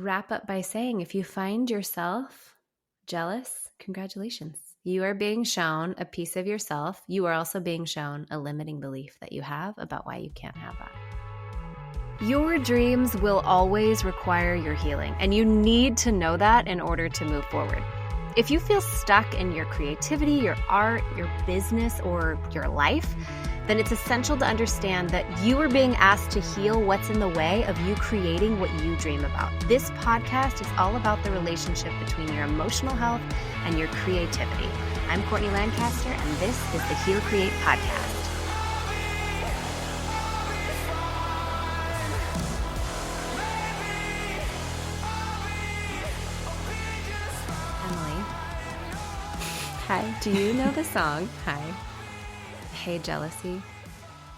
wrap up by saying, if you find yourself jealous, congratulations. You are being shown a piece of yourself. You are also being shown a limiting belief that you have about why you can't have that. Your dreams will always require your healing, and you need to know that in order to move forward. If you feel stuck in your creativity, your art, your business, or your life, then it's essential to understand that you are being asked to heal what's in the way of you creating what you dream about. This podcast is all about the relationship between your emotional health and your creativity. I'm Courtney Lancaster, and this is the Heal Create podcast. Emily. Hi. Do you know the song? Hi. Hey Jealousy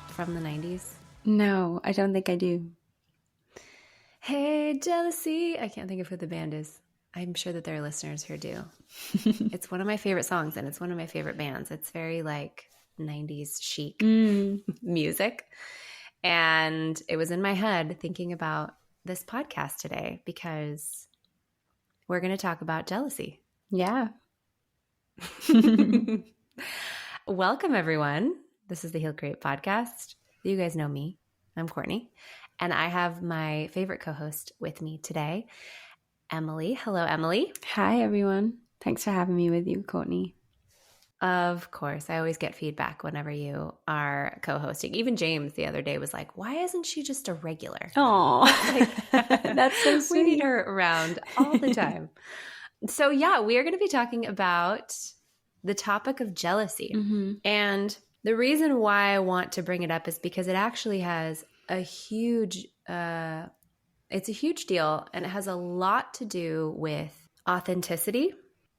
from the 90s? No, I don't think I do. Hey Jealousy. I can't think of who the band is. I'm sure that there are listeners who do. It's one of my favorite songs, and it's one of my favorite bands. It's very like 90s chic music. And it was in my head thinking about this podcast today because we're going to talk about jealousy. Yeah. Welcome, everyone. This is the Heal Create podcast. You guys know me. I'm Courtney, and I have my favorite co-host with me today, Emily. Hello, Emily. Hi, everyone. Thanks for having me with you, Courtney. Of course. I always get feedback whenever you are co-hosting. Even James the other day was like, why isn't she just a regular? Oh, that's so sweet. We need her around all the time. So yeah, we are going to be talking about the topic of jealousy. Mm-hmm. And the reason why I want to bring it up is because it actually has a huge, it's a huge deal, and it has a lot to do with authenticity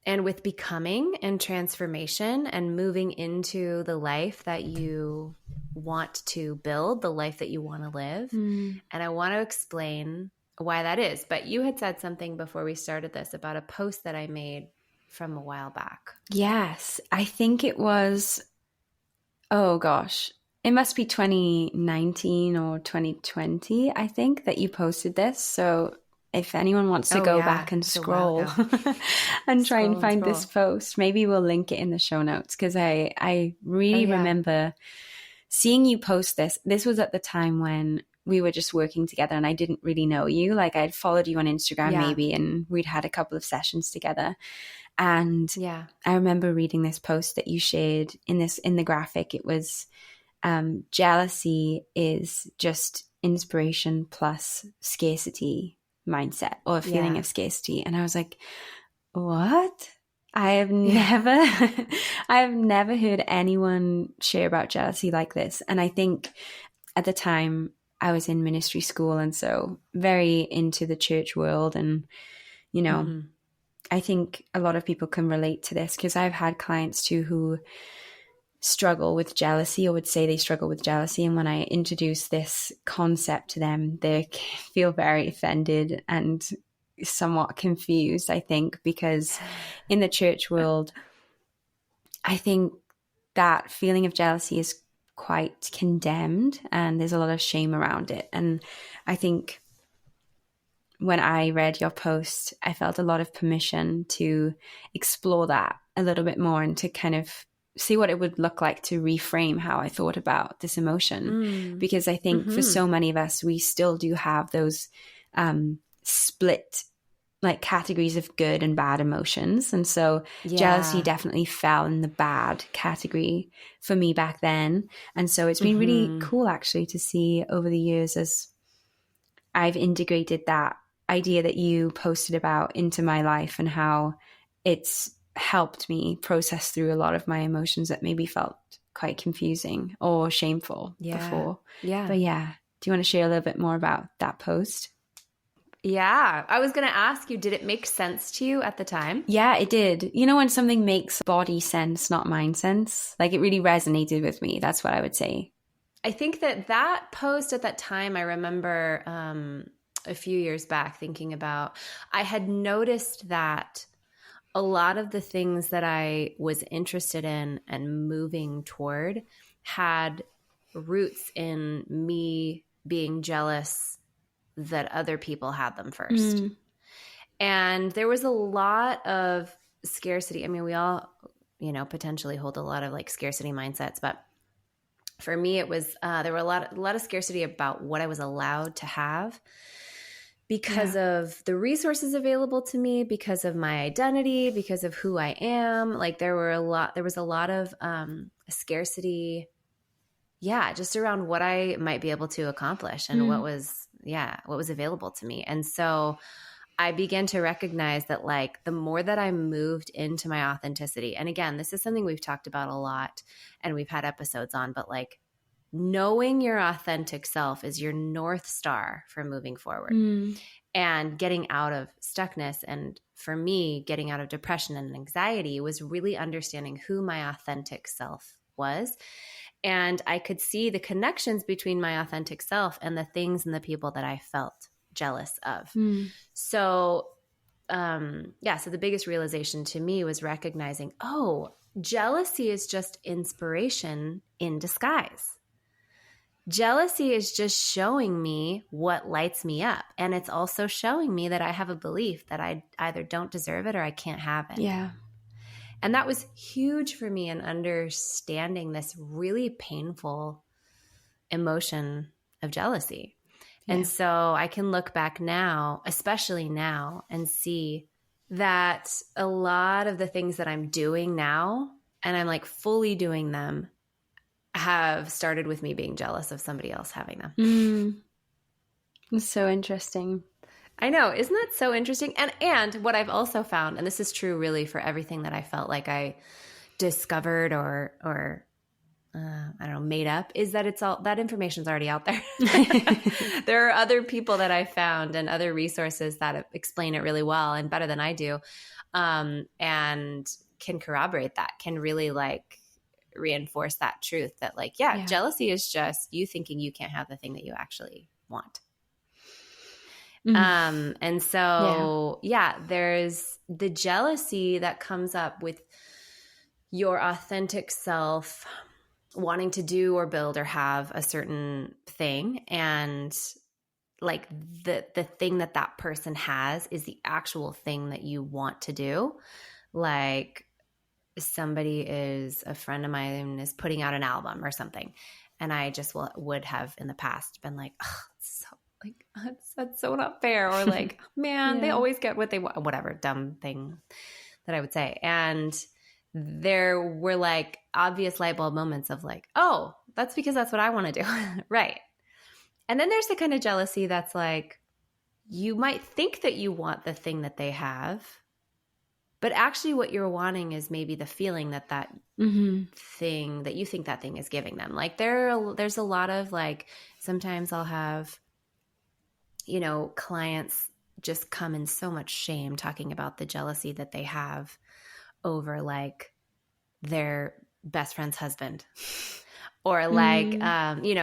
and with becoming and transformation and moving into the life that you want to build, the life that you want to live. And I want to explain why that is. But you had said something before we started this about a post that I made from a while back. Yes, I think it was, oh gosh, it must be 2019 or 2020, I think, that you posted this. So if anyone wants to go back and scroll and try and find this post, maybe we'll link it in the show notes, because I really remember seeing you post this. This was at the time when we were just working together and I didn't really know you. Like, I'd followed you on Instagram maybe, and we'd had a couple of sessions together. And I remember reading this post that you shared in the graphic. It was jealousy is just inspiration plus scarcity mindset, or a feeling of scarcity. And I was like, what? I have never heard anyone share about jealousy like this. And I think at the time I was in ministry school, and so very into the church world. And, you know, I think a lot of people can relate to this, because I've had clients too who struggle with jealousy, or would say they struggle with jealousy. And when I introduce this concept to them, they feel very offended and somewhat confused, I think, because in the church world, I think that feeling of jealousy is quite condemned, and there's a lot of shame around it. And I think when I read your post, I felt a lot of permission to explore that a little bit more, and to kind of see what it would look like to reframe how I thought about this emotion. Because I think for so many of us, we still do have those split like categories of good and bad emotions. And so jealousy definitely fell in the bad category for me back then. And so it's been really cool actually to see over the years, as I've integrated that idea that you posted about into my life, and how it's helped me process through a lot of my emotions that maybe felt quite confusing or shameful before. But yeah, do you want to share a little bit more about that post? Yeah, I was going to ask you, did it make sense to you at the time? Yeah, it did. You know, when something makes body sense, not mind sense, like it really resonated with me. That's what I would say. I think that post at that time, I remember a few years back thinking about, I had noticed that a lot of the things that I was interested in and moving toward had roots in me being jealous that other people had them first. And there was a lot of scarcity. I mean, we all, potentially hold a lot of like scarcity mindsets, but for me, it was, there were a lot of scarcity about what I was allowed to have because of the resources available to me, because of my identity, because of who I am. Like there was a lot of scarcity, just around what I might be able to accomplish and what was available to me. And so I began to recognize that like the more that I moved into my authenticity, and again, this is something we've talked about a lot and we've had episodes on, but like knowing your authentic self is your North Star for moving forward and getting out of stuckness. And for me, getting out of depression and anxiety was really understanding who my authentic self was. And I could see the connections between my authentic self and the things and the people that I felt jealous of. So, so the biggest realization to me was recognizing, jealousy is just inspiration in disguise. Jealousy is just showing me what lights me up. And it's also showing me that I have a belief that I either don't deserve it or I can't have it. Yeah. And that was huge for me in understanding this really painful emotion of jealousy. Yeah. And so I can look back now, especially now, and see that a lot of the things that I'm doing now, and I'm like fully doing them, have started with me being jealous of somebody else having them. It's so interesting. I know. Isn't that so interesting? And what I've also found, and this is true really for everything that I felt like I discovered or I don't know, made up, is that it's all, that information's already out there. There are other people that I found and other resources that explain it really well and better than I do, and can corroborate that, can really like reinforce that truth that like, jealousy is just you thinking you can't have the thing that you actually want. And so, there's the jealousy that comes up with your authentic self wanting to do or build or have a certain thing. And like the thing that person has is the actual thing that you want to do. Like a friend of mine is putting out an album or something. And I just would have in the past been like, that's so not fair. Or like, man, they always get what they want, whatever dumb thing that I would say. And there were like obvious light bulb moments of like, oh, that's because that's what I want to do. Right. And then there's the kind of jealousy that's like, you might think that you want the thing that they have, but actually what you're wanting is maybe the feeling that thing that you think that thing is giving them. Like there's a lot of like, sometimes I'll have, clients just come in so much shame talking about the jealousy that they have over like their best friend's husband or like,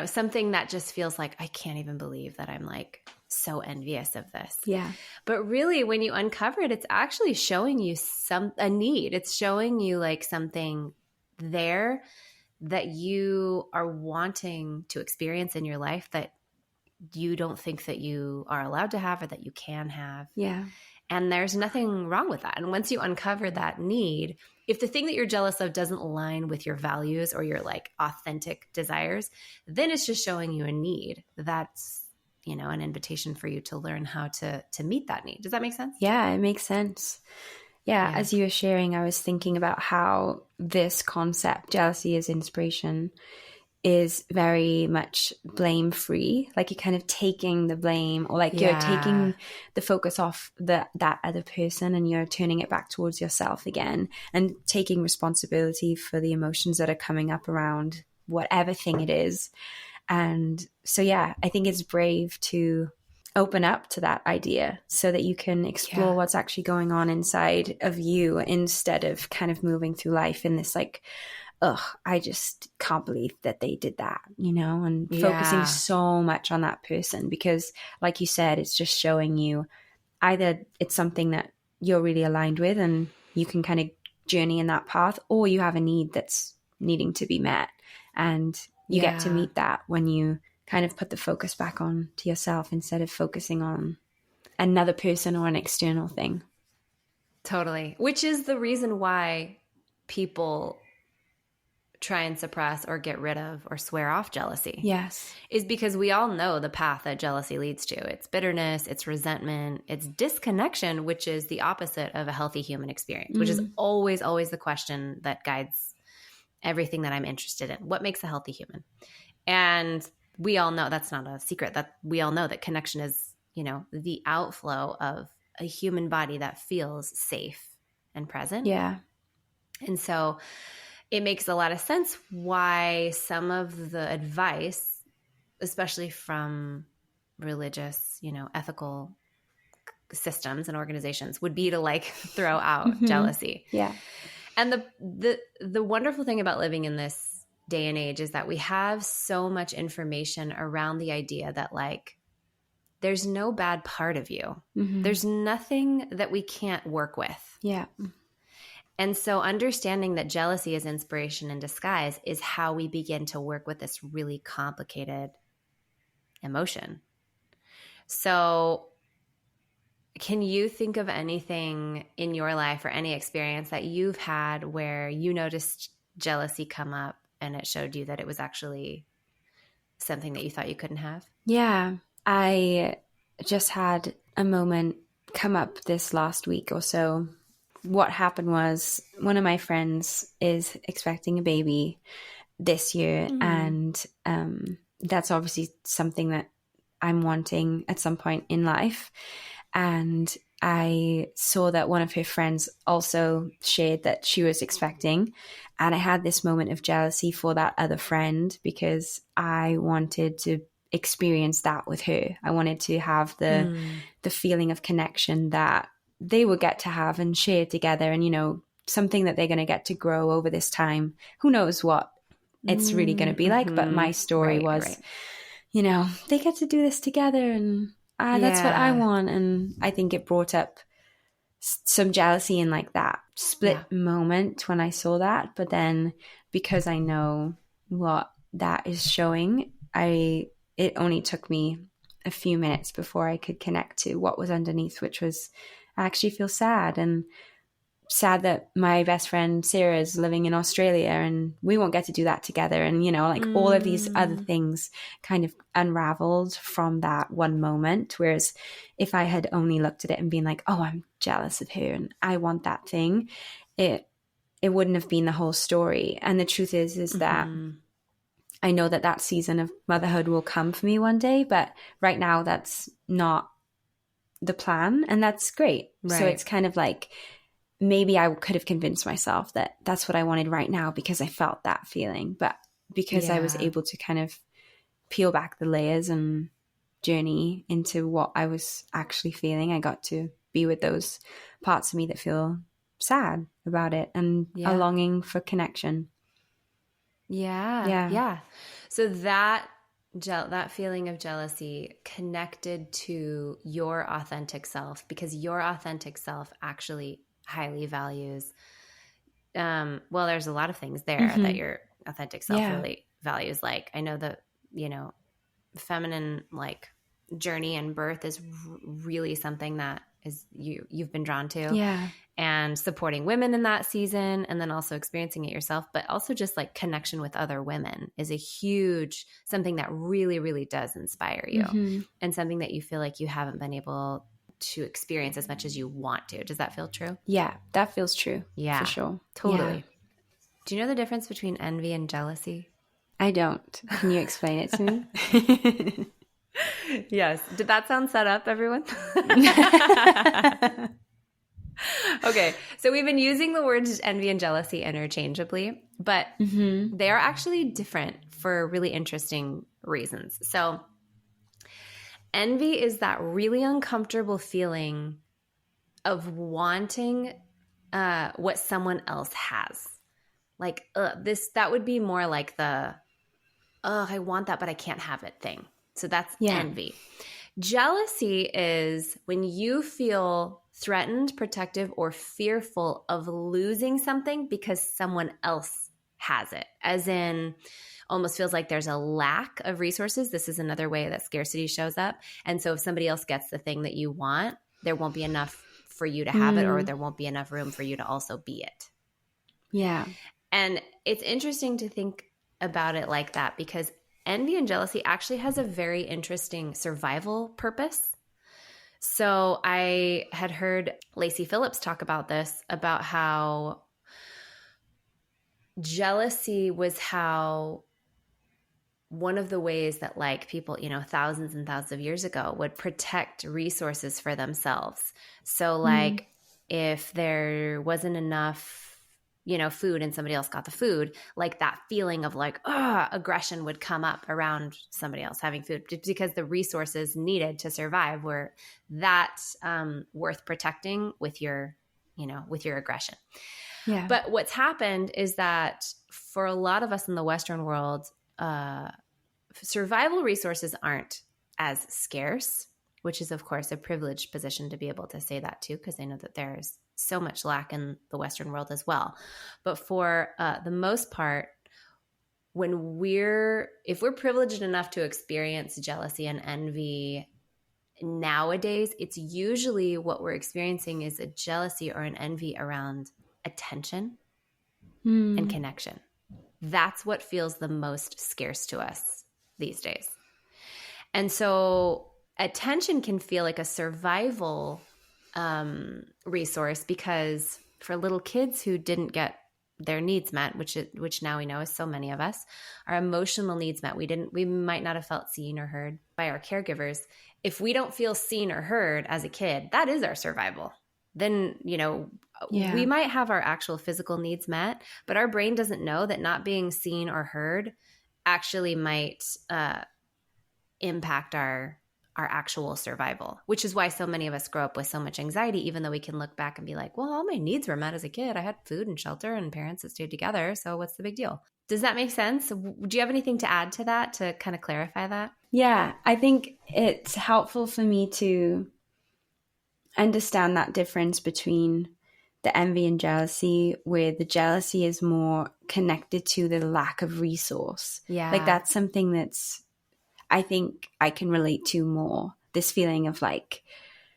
something that just feels like, I can't even believe that I'm like so envious of this. Yeah. But really when you uncover it, it's actually showing you a need. It's showing you like something there that you are wanting to experience in your life that you don't think that you are allowed to have or that you can have. Yeah. And there's nothing wrong with that. And once you uncover that need, if the thing that you're jealous of doesn't align with your values or your like authentic desires, then it's just showing you a need. That's, an invitation for you to learn how to meet that need. Does that make sense? Yeah, it makes sense. Yeah. As you were sharing, I was thinking about how this concept, jealousy as inspiration, is very much blame free. Like you're kind of taking the blame or like you're taking the focus off that other person and you're turning it back towards yourself again and taking responsibility for the emotions that are coming up around whatever thing it is. And so, I think it's brave to open up to that idea so that you can explore what's actually going on inside of you instead of kind of moving through life in this like, I just can't believe that they did that, and focusing so much on that person because like you said, it's just showing you either it's something that you're really aligned with and you can kind of journey in that path, or you have a need that's needing to be met. And you get to meet that when you kind of put the focus back on to yourself instead of focusing on another person or an external thing. Totally. Which is the reason why people try and suppress or get rid of or swear off jealousy. Yes. Is because we all know the path that jealousy leads to. It's bitterness, it's resentment, it's disconnection, which is the opposite of a healthy human experience, which is always, always the question that guides everything that I'm interested in. What makes a healthy human? And we all know, that's not a secret, that we all know that connection is, you know, the outflow of a human body that feels safe and present. Yeah. And so it makes a lot of sense why some of the advice, especially from religious, you know, ethical systems and organizations, would be to like throw out jealousy. Yeah. And the wonderful thing about living in this day and age is that we have so much information around the idea that like there's no bad part of you. There's nothing that we can't work with. Yeah. And so understanding that jealousy is inspiration in disguise is how we begin to work with this really complicated emotion. So can you think of anything in your life or any experience that you've had where you noticed jealousy come up and it showed you that it was actually something that you thought you couldn't have? Yeah. I just had a moment come up this last week or so. What happened was one of my friends is expecting a baby this year, and that's obviously something that I'm wanting at some point in life. And I saw that one of her friends also shared that she was expecting, and I had this moment of jealousy for that other friend because I wanted to experience that with her. I wanted to have the feeling of connection that they will get to have and share together, and, you know, something that they're going to get to grow over this time. Who knows what it's really going to be like, but my story was, you know, they get to do this together, and that's what I want. And I think it brought up some jealousy in like that split moment when I saw that. But then because I know what that is showing, it only took me a few minutes before I could connect to what was underneath, which was I actually feel sad, and sad that my best friend Sarah is living in Australia and we won't get to do that together. And, you know, like all of these other things kind of unraveled from that one moment. Whereas if I had only looked at it and been like, oh, I'm jealous of her and I want that thing, it wouldn't have been the whole story. And the truth is that I know that season of motherhood will come for me one day, but right now that's not the plan, and that's great. Right. So it's kind of like maybe I could have convinced myself that that's what I wanted right now because I felt that feeling. But because I was able to kind of peel back the layers and journey into what I was actually feeling, I got to be with those parts of me that feel sad about it and a longing for connection. Yeah. So that feeling of jealousy connected to your authentic self, because your authentic self actually highly values, well, there's a lot of things there that your authentic self really values. Like, I know that, you know, feminine like journey and birth is really something that is you've been drawn to, and supporting women in that season, and then also experiencing it yourself, but also just like connection with other women is a huge something that really, really does inspire you, and something that you feel like you haven't been able to experience as much as you want to. Does that feel true? Yeah, that feels true. Yeah, for sure. Totally. Yeah. Do you know the difference between envy and jealousy? I don't. Can you explain it to me? Yes. Did that sound set up, everyone? Okay. So we've been using the words envy and jealousy interchangeably, but they are actually different for really interesting reasons. So envy is that really uncomfortable feeling of wanting what someone else has. Like, that would be more like the, I want that, but I can't have it thing. So that's envy. Jealousy is when you feel threatened, protective, or fearful of losing something because someone else has it, as in almost feels like there's a lack of resources. This is another way that scarcity shows up. And so if somebody else gets the thing that you want, there won't be enough for you to have it, or there won't be enough room for you to also be it. Yeah. And it's interesting to think about it like that, because envy and jealousy actually has a very interesting survival purpose. So I had heard Lacey Phillips talk about this, about how jealousy was how one of the ways that like people, thousands and thousands of years ago would protect resources for themselves. So like if there wasn't enough food and somebody else got the food, like that feeling of like, aggression would come up around somebody else having food, just because the resources needed to survive were that worth protecting with your aggression. Yeah. But what's happened is that for a lot of us in the Western world, survival resources aren't as scarce, which is of course a privileged position to be able to say that too, because I know that there's so much lack in the Western world as well. But for the most part, if we're privileged enough to experience jealousy and envy nowadays, it's usually what we're experiencing is a jealousy or an envy around attention and connection. That's what feels the most scarce to us these days. And so attention can feel like a survival resource, because for little kids who didn't get their needs met, which now we know is so many of us, our emotional needs met. We might not have felt seen or heard by our caregivers. If we don't feel seen or heard as a kid, that is our survival. Then, we might have our actual physical needs met, but our brain doesn't know that not being seen or heard actually might impact our actual survival, which is why so many of us grow up with so much anxiety, even though we can look back and be like, well, all my needs were met as a kid. I had food and shelter and parents that stayed together. So what's the big deal? Does that make sense? Do you have anything to add to that, to kind of clarify that? Yeah, I think it's helpful for me to understand that difference between the envy and jealousy, where the jealousy is more connected to the lack of resource. Yeah. Like that's something that's, I think I can relate to more. This feeling of like,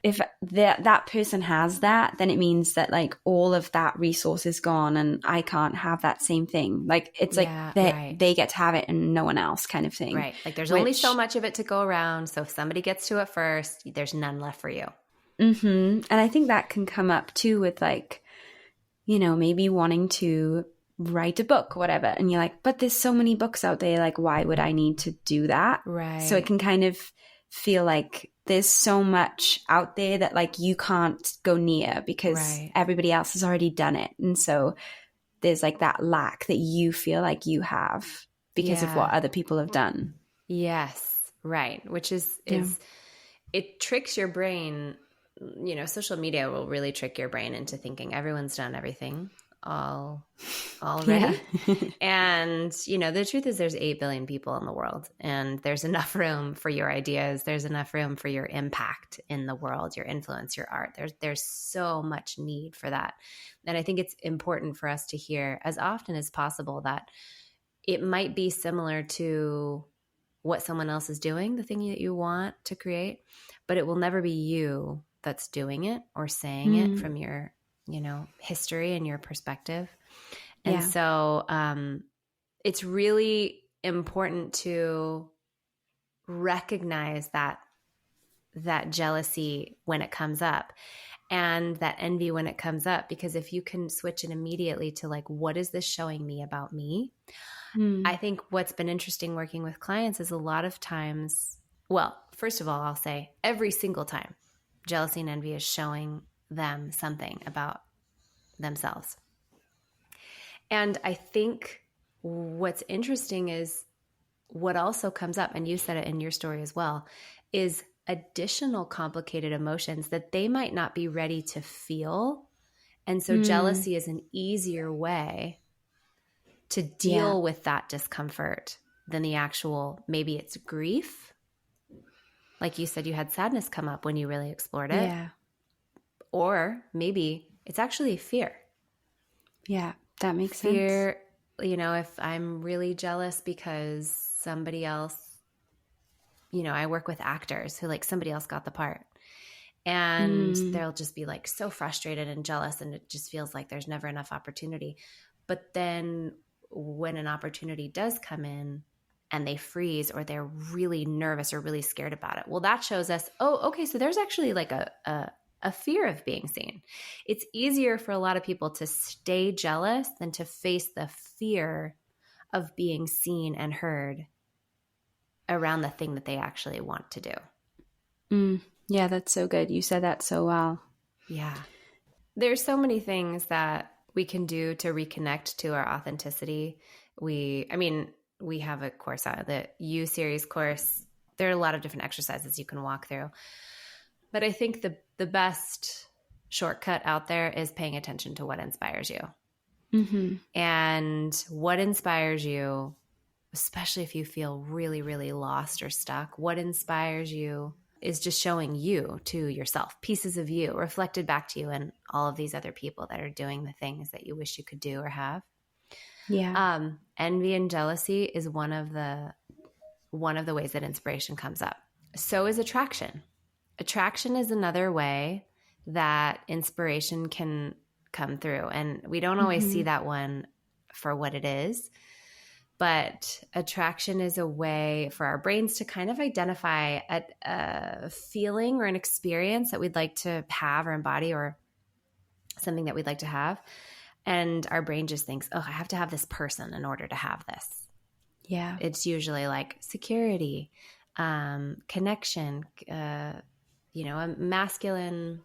if that person has that, then it means that like all of that resource is gone and I can't have that same thing. Like it's like they get to have it and no one else, kind of thing. Right. Like there's only so much of it to go around. So if somebody gets to it first, there's none left for you. And I think that can come up too with like, maybe wanting to write a book or whatever. And you're like, but there's so many books out there. Like, why would I need to do that? Right. So it can kind of feel like there's so much out there that like you can't go near because everybody else has already done it. And so there's like that lack that you feel like you have because of what other people have done. Yes. Right. Which is it tricks your brain. Social media will really trick your brain into thinking everyone's done everything already. And, the truth is there's 8 billion people in the world, and there's enough room for your ideas. There's enough room for your impact in the world, your influence, your art. There's so much need for that. And I think it's important for us to hear as often as possible that it might be similar to what someone else is doing, the thing that you want to create, but it will never be you that's doing it or saying it from your, history and your perspective. And so it's really important to recognize that jealousy when it comes up and that envy when it comes up, because if you can switch it immediately to like, what is this showing me about me? I think what's been interesting working with clients is a lot of times, well, first of all, I'll say every single time jealousy and envy is showing them something about themselves. And I think what's interesting is what also comes up, and you said it in your story as well, is additional complicated emotions that they might not be ready to feel. And so jealousy is an easier way to deal with that discomfort than the actual, maybe it's grief. Like you said, you had sadness come up when you really explored it. Yeah. Or maybe it's actually fear. Yeah, that makes sense. if I'm really jealous because somebody else, I work with actors who like somebody else got the part, and they'll just be like so frustrated and jealous, and it just feels like there's never enough opportunity. But then when an opportunity does come in and they freeze, or they're really nervous or really scared about it, well, that shows us, oh, okay, so there's actually like a fear of being seen. It's easier for a lot of people to stay jealous than to face the fear of being seen and heard around the thing that they actually want to do. Yeah, that's so good. You said that so well. Yeah. There's so many things that we can do to reconnect to our authenticity. We have a course out, the U series course. There are a lot of different exercises you can walk through. But I think the best shortcut out there is paying attention to what inspires you. Mm-hmm. And what inspires you, especially if you feel really, really lost or stuck, what inspires you is just showing you to yourself, pieces of you reflected back to you and all of these other people that are doing the things that you wish you could do or have. Yeah. Envy and jealousy is one of the ways that inspiration comes up. So is attraction. Attraction is another way that inspiration can come through. And we don't always see that one for what it is. But attraction is a way for our brains to kind of identify a feeling or an experience that we'd like to have or embody, or something that we'd like to have. And our brain just thinks, oh, I have to have this person in order to have this. Yeah. It's usually like security, connection, a masculine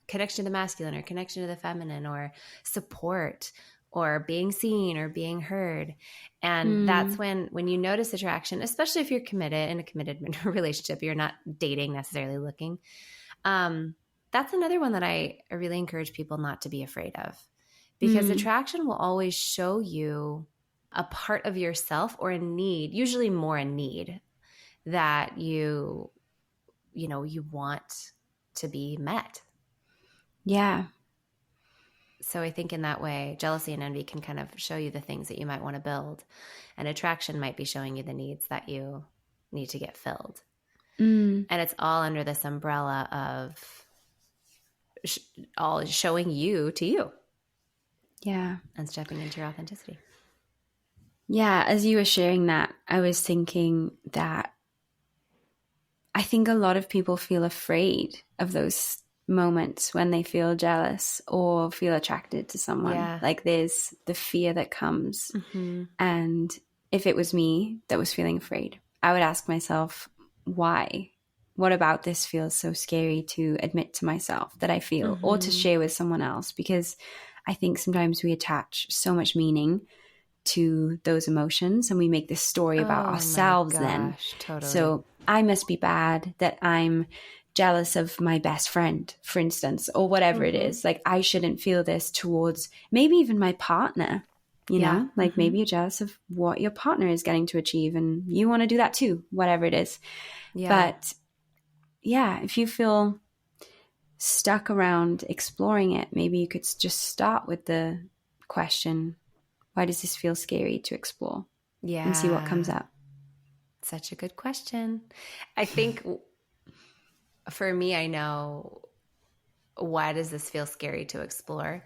connection to the masculine, or connection to the feminine, or support, or being seen or being heard. And that's when you notice attraction, especially if you're committed in a committed relationship, you're not dating necessarily, looking. That's another one that I really encourage people not to be afraid of, because attraction will always show you a part of yourself or a need, usually more a need that you want to be met. Yeah. So I think in that way, jealousy and envy can kind of show you the things that you might want to build, and attraction might be showing you the needs that you need to get filled. And it's all under this umbrella of all showing you to you. Yeah. And stepping into your authenticity. Yeah. As you were sharing that, I was thinking that I think a lot of people feel afraid of those moments when they feel jealous or feel attracted to someone. Yeah. Like there's the fear that comes. And if it was me that was feeling afraid, I would ask myself, why? What about this feels so scary to admit to myself that I feel, or to share with someone else? Because I think sometimes we attach so much meaning to those emotions, and we make this story about ourselves then. Totally. So I must be bad that I'm jealous of my best friend, for instance, or whatever it is. Like I shouldn't feel this towards maybe even my partner, you know, like maybe you're jealous of what your partner is getting to achieve and you want to do that too, whatever it is. Yeah. But yeah, if you feel stuck around exploring it, maybe you could just start with the question, why does this feel scary to explore? Yeah. And see what comes up. Such a good question. I think for me, I know, why does this feel scary to explore?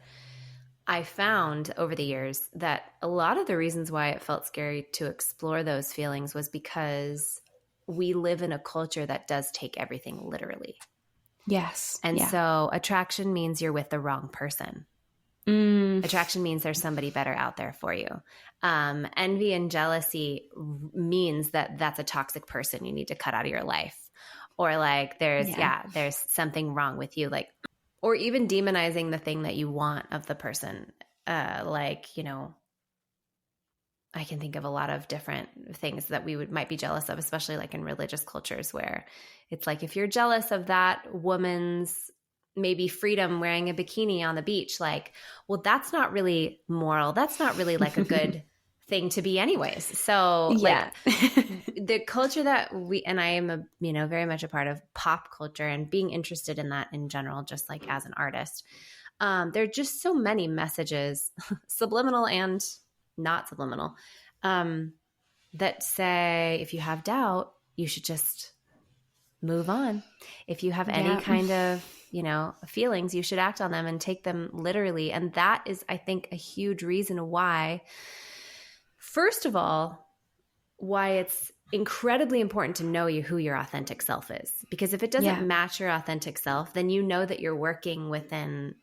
I found over the years that a lot of the reasons why it felt scary to explore those feelings was because we live in a culture that does take everything literally. Yes. And so attraction means you're with the wrong person. Attraction means there's somebody better out there for you. Envy and jealousy means that that's a toxic person you need to cut out of your life. Or like there's something wrong with you. Like, or even demonizing the thing that you want of the person. I can think of a lot of different things that we might be jealous of, especially like in religious cultures, where it's like, if you're jealous of that woman's maybe freedom wearing a bikini on the beach, like, well, that's not really moral. That's not really like a good thing to be anyways. So like the culture that and I am very much a part of pop culture and being interested in that in general, just like as an artist, there are just so many messages, subliminal and not subliminal, that say if you have doubt, you should just move on. If you have any kind of, feelings, you should act on them and take them literally. And that is, I think, a huge reason why, first of all, why it's incredibly important to know who your authentic self is. Because if it doesn't match your authentic self, then you know that you're working within,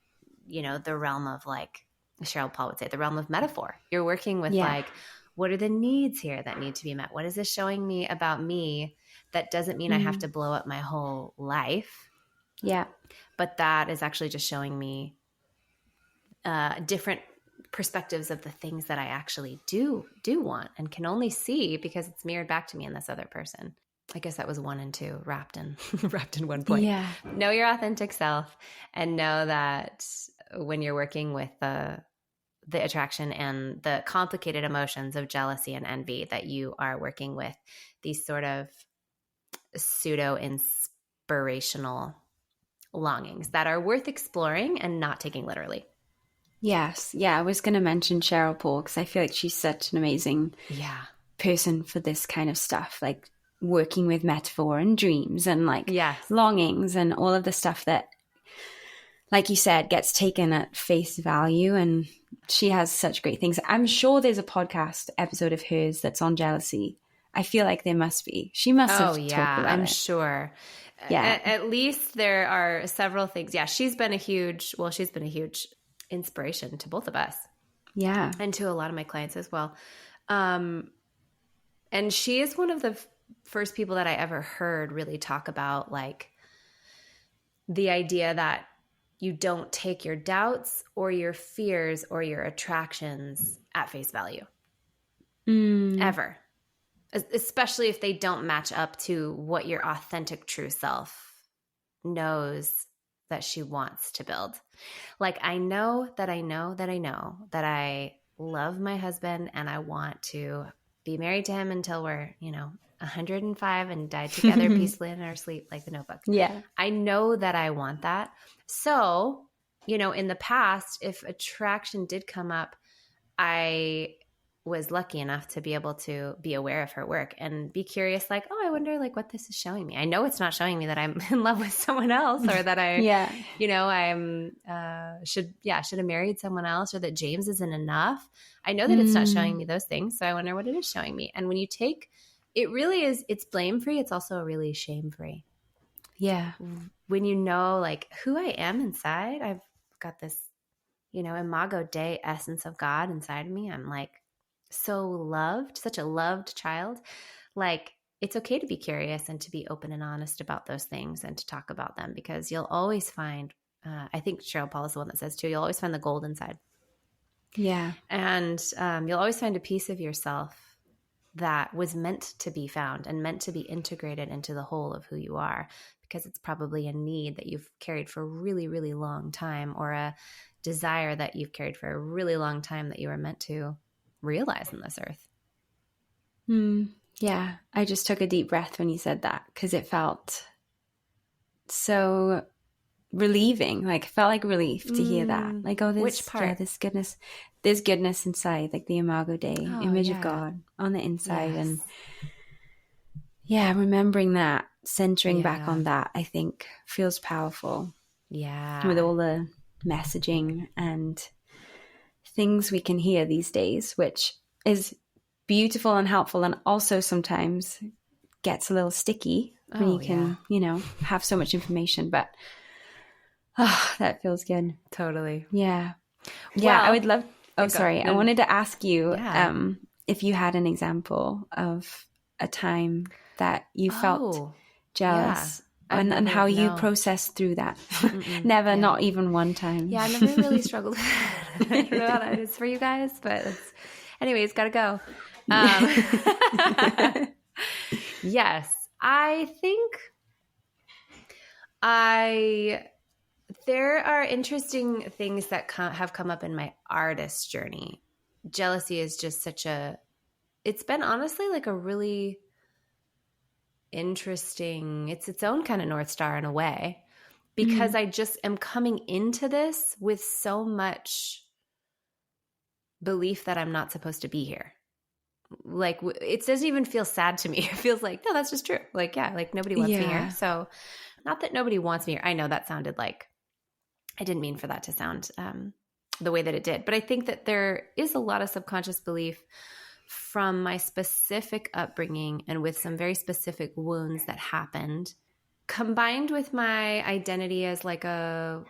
the realm of, like Cheryl Paul would say, the realm of metaphor. You're working with like, what are the needs here that need to be met? What is this showing me about me? That doesn't mean I have to blow up my whole life. Yeah. But that is actually just showing me different perspectives of the things that I actually do want and can only see because it's mirrored back to me in this other person. I guess that was 1 and 2 wrapped in one point. Yeah. Know your authentic self and know that when you're working with the attraction and the complicated emotions of jealousy and envy, that you are working with these sort of pseudo inspirational longings that are worth exploring and not taking literally. Yes. Yeah. I was going to mention Cheryl Paul because I feel like she's such an amazing person for this kind of stuff, like working with metaphor and dreams and like longings and all of the stuff that, like you said, gets taken at face value. And she has such great things. I'm sure there's a podcast episode of hers that's on jealousy. I feel like there must be. She must have talked about I'm it. sure. Yeah. At least there are several things. Yeah, she's been a huge inspiration to both of us. Yeah. And to a lot of my clients as well. And she is one of the first people that I ever heard really talk about like the idea that you don't take your doubts or your fears or your attractions at face value. Ever. Especially if they don't match up to what your authentic true self knows that she wants to build. Like, I know that I love my husband and I want to be married to him until we're, 105 and die together peacefully in our sleep, like The Notebook. Yeah. I know that I want that. So, in the past, if attraction did come up, I was lucky enough to be able to be aware of her work and be curious, like, oh, I wonder like what this is showing me. I know it's not showing me that I'm in love with someone else or that I, should have married someone else or that James isn't enough. I know that it's not showing me those things. So I wonder what it is showing me. And when you take, it really is, it's blame free. It's also really shame free. Yeah. When you know like who I am inside, I've got this, imago Dei essence of God inside of me. I'm like, so loved, such a loved child. Like, it's okay to be curious and to be open and honest about those things and to talk about them because you'll always find, I think Cheryl Paul is the one that says too, you'll always find the gold inside. Yeah. And you'll always find a piece of yourself that was meant to be found and meant to be integrated into the whole of who you are because it's probably a need that you've carried for a really, really long time or a desire that you've carried for a really long time that you were meant to realize in this earth. Yeah. I just took a deep breath when you said that because it felt so relieving. Like, it felt like relief to hear that. Like, oh, which part? There's goodness inside, like the Imago Dei, image of God on the inside. Yes. And remembering that, centering back on that, I think feels powerful. Yeah. With all the messaging and things we can hear these days, which is beautiful and helpful and also sometimes gets a little sticky when you can, have so much information, but that feels good. Totally. Yeah. Well, yeah, I would love I wanted to ask you if you had an example of a time that you felt jealous and how you processed through that. Never, not even one time. Yeah, I never really struggled with it. I don't know how that is for you guys, but anyways, gotta go. Yes, I think there are interesting things that have come up in my artist journey. Jealousy is just it's been honestly like a really interesting, it's its own kind of North Star in a way, because I just am coming into this with so much belief that I'm not supposed to be here. Like, it doesn't even feel sad to me. It feels like, no, that's just true. Like, yeah, like nobody wants me here. So not that nobody wants me here. I know that sounded like, I didn't mean for that to sound the way that it did. But I think that there is a lot of subconscious belief from my specific upbringing and with some very specific wounds that happened, combined with my identity as like a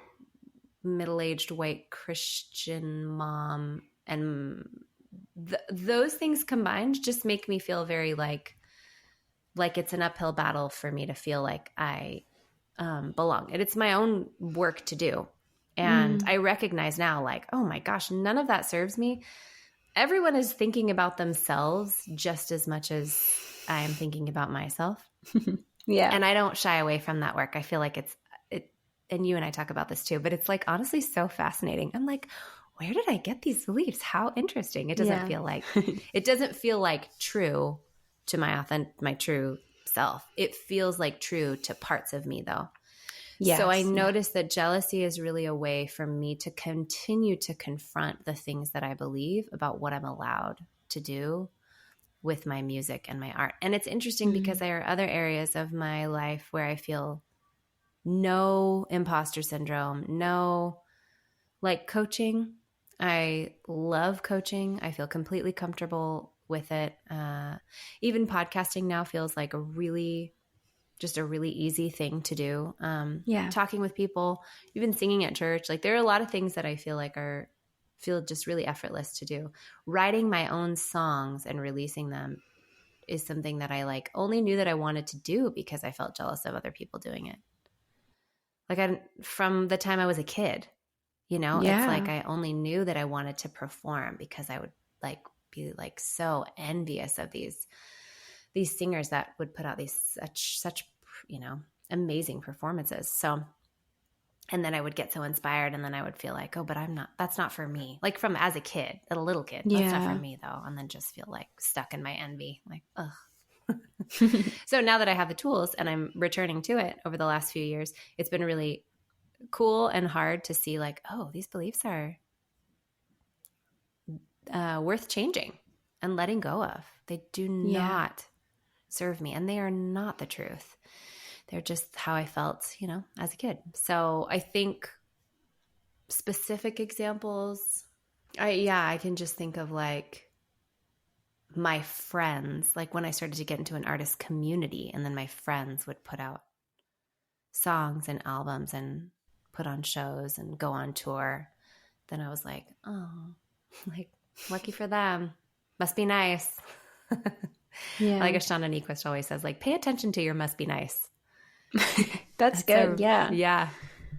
middle-aged white Christian mom, and those things combined just make me feel very like it's an uphill battle for me to feel like I belong. And it's my own work to do. And I recognize now, like, oh my gosh, none of that serves me. Everyone is thinking about themselves just as much as I am thinking about myself. Yeah. And I don't shy away from that work. I feel like and you and I talk about this too, but it's like honestly so fascinating. I'm like, where did I get these beliefs? How interesting. It doesn't feel like true to my true self. It feels like true to parts of me though. Yes, so I noticed that jealousy is really a way for me to continue to confront the things that I believe about what I'm allowed to do with my music and my art. And it's interesting because there are other areas of my life where I feel no imposter syndrome, no, like coaching. I love coaching. I feel completely comfortable with it. Even podcasting now feels like a really easy thing to do. Talking with people, even singing at church. Like there are a lot of things that I feel like feel just really effortless to do. Writing my own songs and releasing them is something that I like only knew that I wanted to do because I felt jealous of other people doing it. Like from the time I was a kid, it's like I only knew that I wanted to perform because I would like be like so envious of these singers that would put out these such amazing performances. So, and then I would get so inspired, and then I would feel like, oh, but that's not for me. Like as a kid, a little kid, that's not for me though. And then just feel like stuck in my envy, like, ugh. So now that I have the tools and I'm returning to it over the last few years, it's been really cool and hard to see like, oh, these beliefs are worth changing and letting go of. They do not serve me, and they are not the truth. They're just how I felt, as a kid. So I think specific examples, I can just think of like my friends, like when I started to get into an artist community, and then my friends would put out songs and albums and put on shows and go on tour. Then I was like, oh, like lucky for them. Must be nice. Like Ashana Nyquist always says, like, pay attention to your must be nice. That's good. Yeah.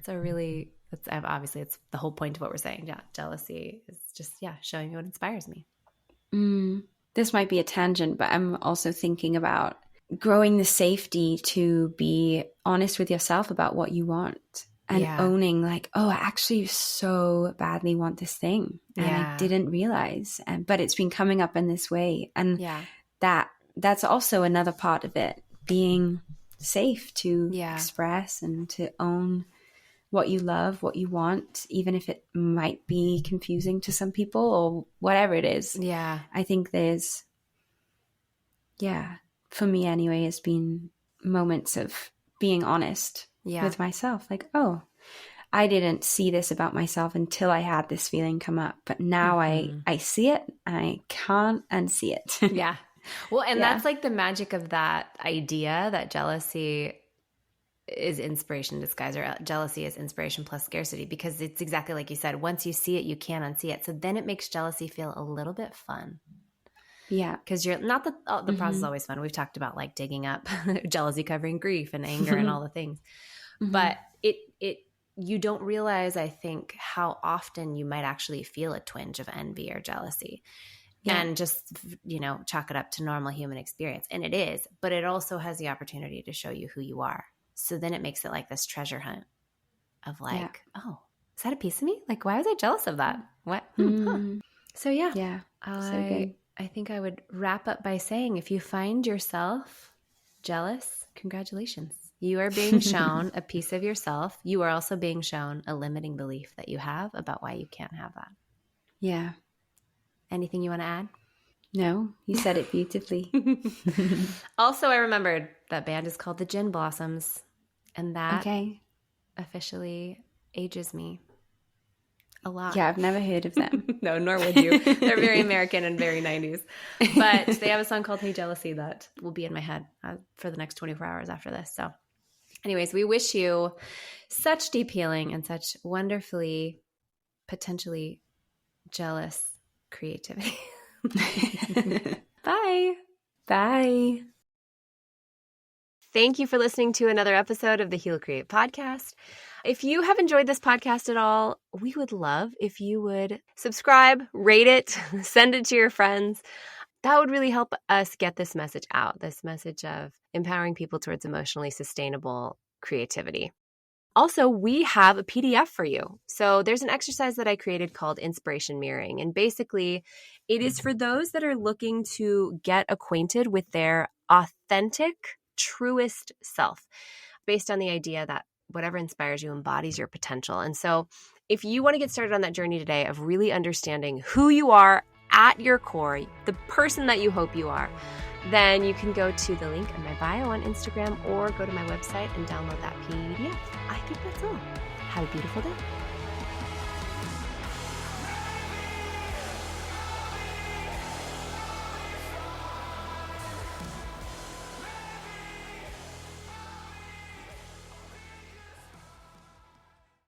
Obviously it's the whole point of what we're saying. Yeah. Jealousy is just, showing you what inspires me. This might be a tangent, but I'm also thinking about growing the safety to be honest with yourself about what you want and owning like, oh, I actually so badly want this thing. And I didn't realize, but it's been coming up in this way. And that's also another part of it, being safe to express and to own what you love, what you want, even if it might be confusing to some people or whatever it is. Yeah. I think there's, for me anyway, has been moments of being honest with myself. Like, oh, I didn't see this about myself until I had this feeling come up. But now I see it, I can't unsee it. Yeah. Well, and that's like the magic of that idea that jealousy is inspiration in disguise, or jealousy is inspiration plus scarcity, because it's exactly like you said, once you see it, you can't unsee it. So then it makes jealousy feel a little bit fun. Yeah. Because you're not the process is always fun. We've talked about like digging up jealousy covering grief and anger and all the things. But you don't realize, I think, how often you might actually feel a twinge of envy or jealousy. And just, chalk it up to normal human experience. And it is, but it also has the opportunity to show you who you are. So then it makes it like this treasure hunt of like, oh, is that a piece of me? Like, why was I jealous of that? What? So I think I would wrap up by saying, if you find yourself jealous, congratulations. You are being shown a piece of yourself. You are also being shown a limiting belief that you have about why you can't have that. Yeah. Anything you want to add? No, you said it beautifully. Also, I remembered that band is called the Gin Blossoms, and that officially ages me a lot. Yeah, I've never heard of them. No, nor would you. They're very American and very 90s. But they have a song called Hey Jealousy that will be in my head for the next 24 hours after this. So anyways, we wish you such deep healing and such wonderfully, potentially jealous creativity. Bye. Bye. Thank you for listening to another episode of the Heal Create podcast. If you have enjoyed this podcast at all, we would love if you would subscribe, rate it, send it to your friends. That would really help us get this message out, this message of empowering people towards emotionally sustainable creativity. Also, we have a PDF for you. So there's an exercise that I created called Inspiration Mirroring. And basically, it is for those that are looking to get acquainted with their authentic, truest self, based on the idea that whatever inspires you embodies your potential. And so if you want to get started on that journey today of really understanding who you are at your core, the person that you hope you are, then you can go to the link in my bio on Instagram or go to my website and download that PDF. I think that's all. Have a beautiful day.